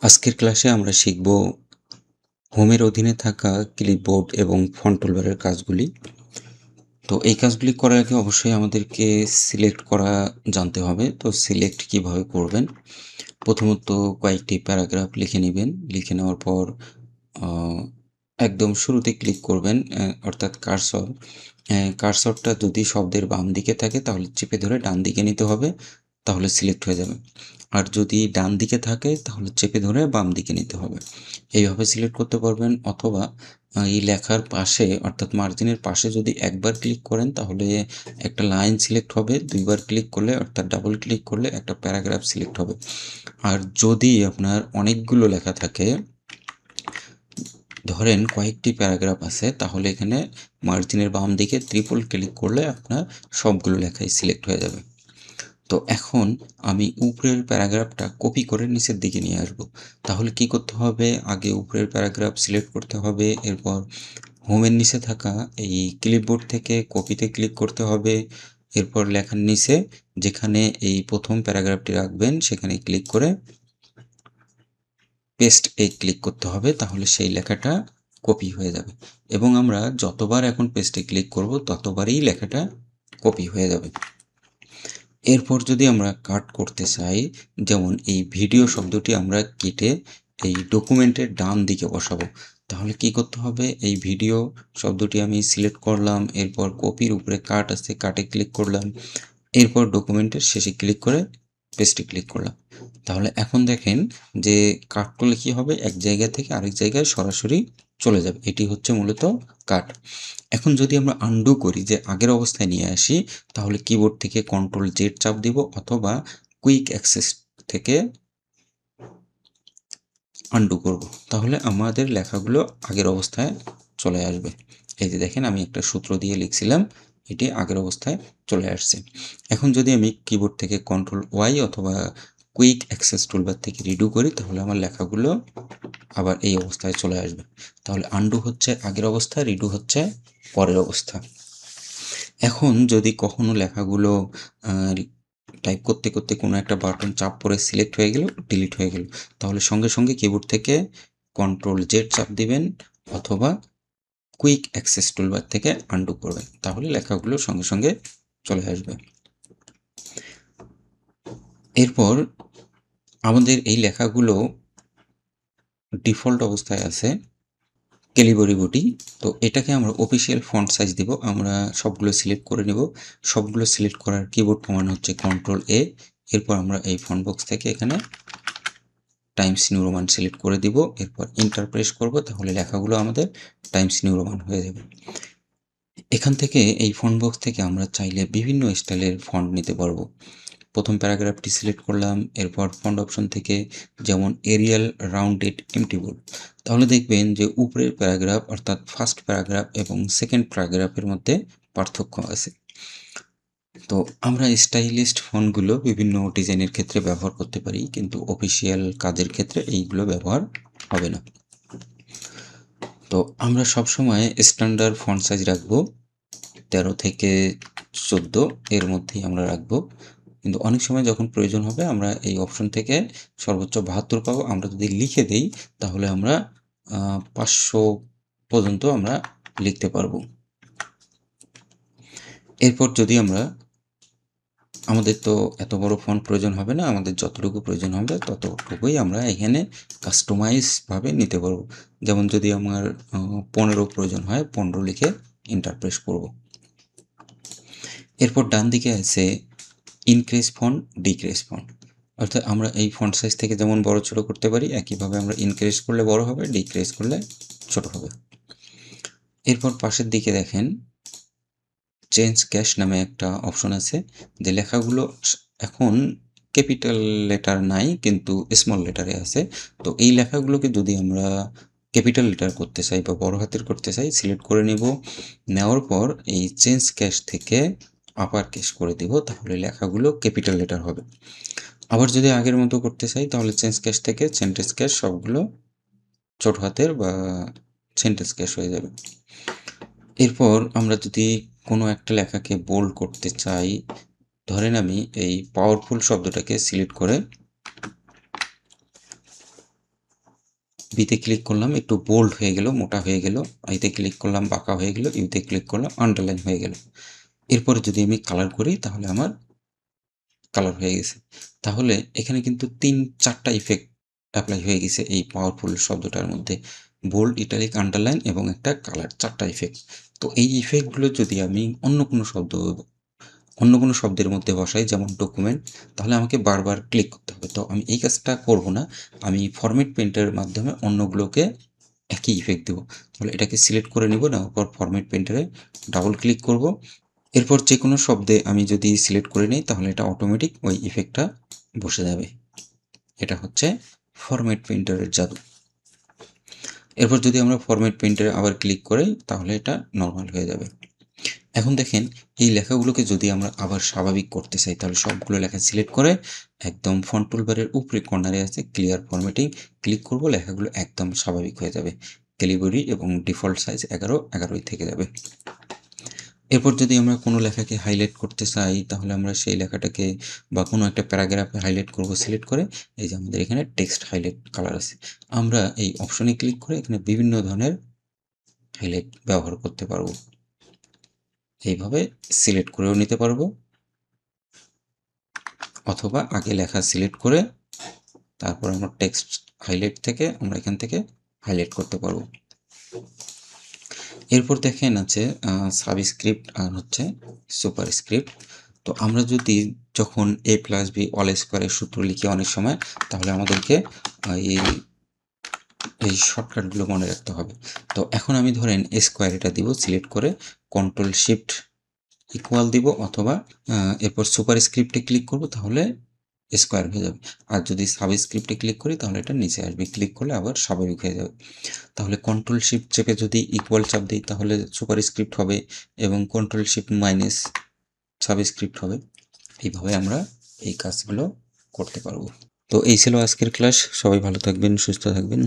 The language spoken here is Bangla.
আজকের ক্লাসে আমরা শিখব হোমের অধীনে থাকা ক্লিপবোর্ড এবং ফন্ট টুলবারের কাজগুলি। তো এই কাজগুলি করার আগে অবশ্যই আমাদেরকে সিলেক্ট করা জানতে হবে। তো সিলেক্ট কিভাবে করবেন? প্রথমত কয়েকটি প্যারাগ্রাফ লিখে নিবেন। লিখে নেওয়ার পর আ একদম শুরুতে ক্লিক করবেন অর্থাৎ কার্সর। কার্সরটা যদি শব্দের বাম দিকে থাকে তাহলে চেপে ধরে ডান দিকে নিতে হবে, তাহলে সিলেক্ট হয়ে যাবে। আর যদি ডান দিকে থাকে তাহলে চেপে ধরে বাম দিকে নিতে হবে। এইভাবে সিলেক্ট করতে পারবেন, অথবা এই লেখার পাশে অর্থাৎ মার্জিনের পাশে যদি একবার ক্লিক করেন তাহলে একটা লাইন সিলেক্ট হবে, দুইবার ক্লিক করলে অর্থাৎ ডাবল ক্লিক করলে একটা প্যারাগ্রাফ সিলেক্ট হবে। আর যদি আপনার অনেকগুলো লেখা থাকে, ধরেন কয়েকটি প্যারাগ্রাফ আছে, তাহলে এখানে মার্জিনের বাম দিকে ট্রিপল ক্লিক করলে আপনার সবগুলো লেখাই সিলেক্ট হয়ে যাবে। তো এখন আমি উপরের প্যারাগ্রাফটা কপি করে নিচের দিকে নিয়ে আসব। তাহলে কি করতে হবে? আগে উপরের প্যারাগ্রাফ সিলেক্ট করতে হবে, এরপর হোমের নিচে থাকা এই ক্লিপবোর্ড থেকে কপিতে ক্লিক করতে হবে, এরপর লেখার নিচে যেখানে এই প্রথম প্যারাগ্রাফটি রাখবেন সেখানে ক্লিক করে পেস্ট ক্লিক করতে হবে, তাহলে সেই লেখাটা কপি হয়ে যাবে। এবং আমরা যতবার এখন পেস্টে ক্লিক করব ততবারই লেখাটা কপি হয়ে যাবে। এরপর যদি আমরা কাট করতে চাই, যেমন এই ভিডিও শব্দটি আমরা কেটে এই ডকুমেন্টের ডান দিকে বসাবো, তাহলে কি করতে হবে? এই ভিডিও শব্দটি আমি সিলেক্ট করলাম, এরপর কপির উপরে কাট আছে, কাটে ক্লিক করলাম, এরপর ডকুমেন্টের শেষে ক্লিক করে পেস্টে ক্লিক করলাম। তাহলে এখন দেখেন যে কাট করলে কি হবে? এক জায়গা থেকে আরেক জায়গায় সরাসরি চলে যাবে। এটি হচ্ছে মূলত কাট। এখন যদি আমরা আনডু করি, যে আগের অবস্থায় নিয়ে আসি, তাহলে কিবোর্ড থেকে কন্ট্রোল জেড চাপ দিব, অথবা কুইক অ্যাক্সেস থেকে আনডু করব, তাহলে আমাদের লেখাগুলো আগের অবস্থায় চলে আসবে। এই যে দেখেন, আমি একটা সূত্র দিয়ে লিখছিলাম, এটি আগের অবস্থায় চলে আসছে। এখন যদি আমি কিবোর্ড থেকে কন্ট্রোল ওয়াই অথবা কুইক অ্যাক্সেস টুলবার থেকে রিডু করি, তাহলে আমার লেখাগুলো আবার এই অবস্থায় চলে আসবে। তাহলে আনডু হচ্ছে আগের অবস্থা, রিডু হচ্ছে পরের অবস্থা। এখন যদি কখনো লেখাগুলো টাইপ করতে করতে কোনো একটা বাটন চাপ পড়ে সিলেক্ট হয়ে গেল, ডিলিট হয়ে গেল, তাহলে সঙ্গে সঙ্গে কিবোর্ড থেকে কন্ট্রোল জেড চাপ দিবেন, অথবা কুইক অ্যাক্সেস টুলবার থেকে আনডু করবেন, তাহলে লেখাগুলো সঙ্গে সঙ্গে চলে আসবে। এরপর আমাদের এই লেখাগুলো ডিফল্ট অবস্থায় আছে ক্যালিবরি বডি। তো এটাকে আমরা অফিসিয়াল ফন্ট সাইজ দিব। আমরা সবগুলো সিলেক্ট করে নেব। সবগুলো সিলেক্ট করার কিবোর্ড কমান্ড হচ্ছে কন্ট্রোল এ। এরপর আমরা এই ফন্ট বক্স থেকে এখানে টাইমস নিউ রোমান সিলেক্ট করে দিব, এরপর এন্টার প্রেস করব, তাহলে লেখাগুলো আমাদের টাইমস নিউ রোমান হয়ে যাবে। এখান থেকে এই ফন্ট বক্স থেকে আমরা চাইলে বিভিন্ন স্টাইলের ফন্ট নিতে পারবো। প্রথম প্যারাগ্রাফটি সিলেক্ট করলাম, এরপর ফন্ট অপশন থেকে যেমন এরিয়াল রাউন্ডেড এমটি বোল্ড, তাহলে দেখবেন যে উপরের প্যারাগ্রাফ অর্থাৎ ফার্স্ট প্যারাগ্রাফ এবং সেকেন্ড প্যারাগ্রাফের মধ্যে পার্থক্য আছে। তো আমরা স্টাইলিস্ট ফন্টগুলো বিভিন্ন ডিজাইনের ক্ষেত্রে ব্যবহার করতে পারি, কিন্তু অফিসিয়াল কাজের ক্ষেত্রে এইগুলো ব্যবহার হবে না। তো আমরা সবসময় স্ট্যান্ডার্ড ফন্ট সাইজ রাখবো 13 থেকে 14 এর মধ্যেই আমরা রাখবো, কিন্তু অনেক সময় যখন প্রয়োজন হবে আমরা এই অপশন থেকে সর্বোচ্চ 72 পাবো। আমরা যদি লিখে দেই তাহলে আমরা 500 পর্যন্ত আমরা লিখতে পারবো। এরপর যদি আমরা, আমাদের তো এত বড় ফন্ট প্রয়োজন হবে না, আমাদের যতটুকু প্রয়োজন হবে ততটুকুই আমরা এখানে কাস্টমাইজভাবে নিতে পারবো। যেমন যদি আমার 15 প্রয়োজন হয়, 15 লিখে এন্টার প্রেস করব। এরপর ডান দিকে আছে ইনক্রিজ ফন্ট, ডিক্রিজ ফন্ট, অর্থাৎ আমরা এই ফন্ট সাইজ থেকে যেমন বড় ছোট করতে পারি, একইভাবে আমরা ইনক্রিজ করলে বড় হবে, ডিক্রিজ করলে ছোট হবে। এরপর পাশের দিকে দেখেন চেঞ্জ ক্যাশ নামে একটা অপশন আছে, যে লেখাগুলো এখন ক্যাপিটাল লেটার নাই কিন্তু স্মল লেটারে আছে। তো এই লেখাগুলোকে যদি আমরা ক্যাপিটাল লেটার করতে চাই বা বড় হাতের করতে চাই, সিলেক্ট করে নেব, নেওয়ার পর এই চেঞ্জ ক্যাশ থেকে আপার কেস করে দিব, তাহলে লেখাগুলো ক্যাপিটাল লেটার হবে। আবার যদি আগের মতো করতে চাই, তাহলে চেঞ্জ ক্যাশ থেকে সেন্টেন্স ক্যাশ সবগুলো ছোট হাতের বা সেন্টেন্স ক্যাশ হয়ে যাবে। এরপর আমরা যদি কোনো একটা লেখাকে বোল্ড করতে চাই, ধরেন আমি এই পাওয়ারফুল শব্দটাকে সিলেক্ট করে বিতে ক্লিক করলাম, একটু বোল্ড হয়ে গেল, মোটা হয়ে গেল। আইতে ক্লিক করলাম, বাঁকা হয়ে গেল। ইউতে ক্লিক করলাম, আন্ডারলাইন হয়ে গেল। এরপরে যদি আমি কালার করি তাহলে আমার কালার হয়ে গেছে। তাহলে এখানে কিন্তু 3-4টা ইফেক্ট অ্যাপ্লাই হয়ে গেছে এই পাওয়ারফুল শব্দটার মধ্যে। বোল্ড, ইটালিক, আন্ডারলাইন এবং একটা কালার, 4টা ইফেক্ট। তো এই ইফেক্টগুলো যদি আমি অন্য কোনো শব্দের মধ্যে বসাই, যেমন ডকুমেন্ট, তাহলে আমাকে বারবার ক্লিক করতে হবে। তো আমি এই কাজটা করব না, আমি ফরম্যাট পেইন্টারের মাধ্যমে অন্যগুলোকে একই ইফেক্ট দেবো। তাহলে এটাকে সিলেক্ট করে নিব, নেওয়ার পর ফরম্যাট পেইন্টারে ডাবল ক্লিক করব। এরপর যে কোনো শব্দে আমি যদি সিলেক্ট করে নিই তাহলে এটা অটোমেটিক ওই ইফেক্টটা বসে যাবে। এটা হচ্ছে ফরম্যাট পেইন্টারের জাদু। এরপর যদি আমরা ফরম্যাট পেইন্টারে আবার ক্লিক করি তাহলে এটা নর্মাল হয়ে যাবে। এখন দেখেন, এই লেখাগুলোকে যদি আমরা আবার স্বাভাবিক করতে চাই তাহলে সবগুলো লেখা সিলেক্ট করে একদম ফন্ট টুলবারের উপরে কর্নারে আছে ক্লিয়ার ফরম্যাটিং, ক্লিক করব, লেখাগুলো একদম স্বাভাবিক হয়ে যাবে। ক্যালিবরি এবং ডিফল্ট সাইজ 11 থেকে যাবে। এরপর যদি আমরা কোনো লেখাকে হাইলাইট করতে চাই তাহলে আমরা সেই লেখাটাকে বা কোনো একটা প্যারাগ্রাফে হাইলাইট করব, সিলেক্ট করে এই যে আমাদের এখানে টেক্সট হাইলাইট কালার আছে, আমরা এই অপশনে ক্লিক করে এখানে বিভিন্ন ধরনের হাইলাইট ব্যবহার করতে পারবো। এইভাবে সিলেক্ট করেও নিতে পারবো, অথবা আগে লেখা সিলেক্ট করে তারপর আমরা টেক্সট হাইলাইট থেকে আমরা এখান থেকে হাইলাইট করতে পারবো। এরপর দেখেন আছে সাবস্ক্রিপ্ট আর হচ্ছে সুপারস্ক্রিপ্ট। তো আমরা যদি যখন a+b অল স্কোয়ারের সূত্র লিখি অনেক সময়, তাহলে আমাদেরকে এই শর্টকাটগুলো মনে রাখতে হবে। তো এখন আমি ধরেন স্কোয়ার এটা দিব, সিলেক্ট করে কন্ট্রোল শিফট ইকুয়াল দিব, অথবা এরপর সুপারস্ক্রিপ্টে ক্লিক করব, তাহলে স্কোয়ার হয়ে যাবে। আর যদি সাবস্ক্রিপ্টে ক্লিক করি তাহলে এটা নিচে আসবে, ক্লিক করলে আবার স্বাভাবিক হয়ে যাবে। তাহলে কন্ট্রোল শিফট চেপে যদি ইকুয়াল চাপ দিই তাহলে সুপারস্ক্রিপ্ট হবে, এবং কন্ট্রোল শিফট মাইনাস সাবস্ক্রিপ্ট হবে। এইভাবে আমরা এই কাজগুলো করতে পারবো। তো এই ছিল আজকের ক্লাস। সবাই ভালো থাকবেন, সুস্থ থাকবেন।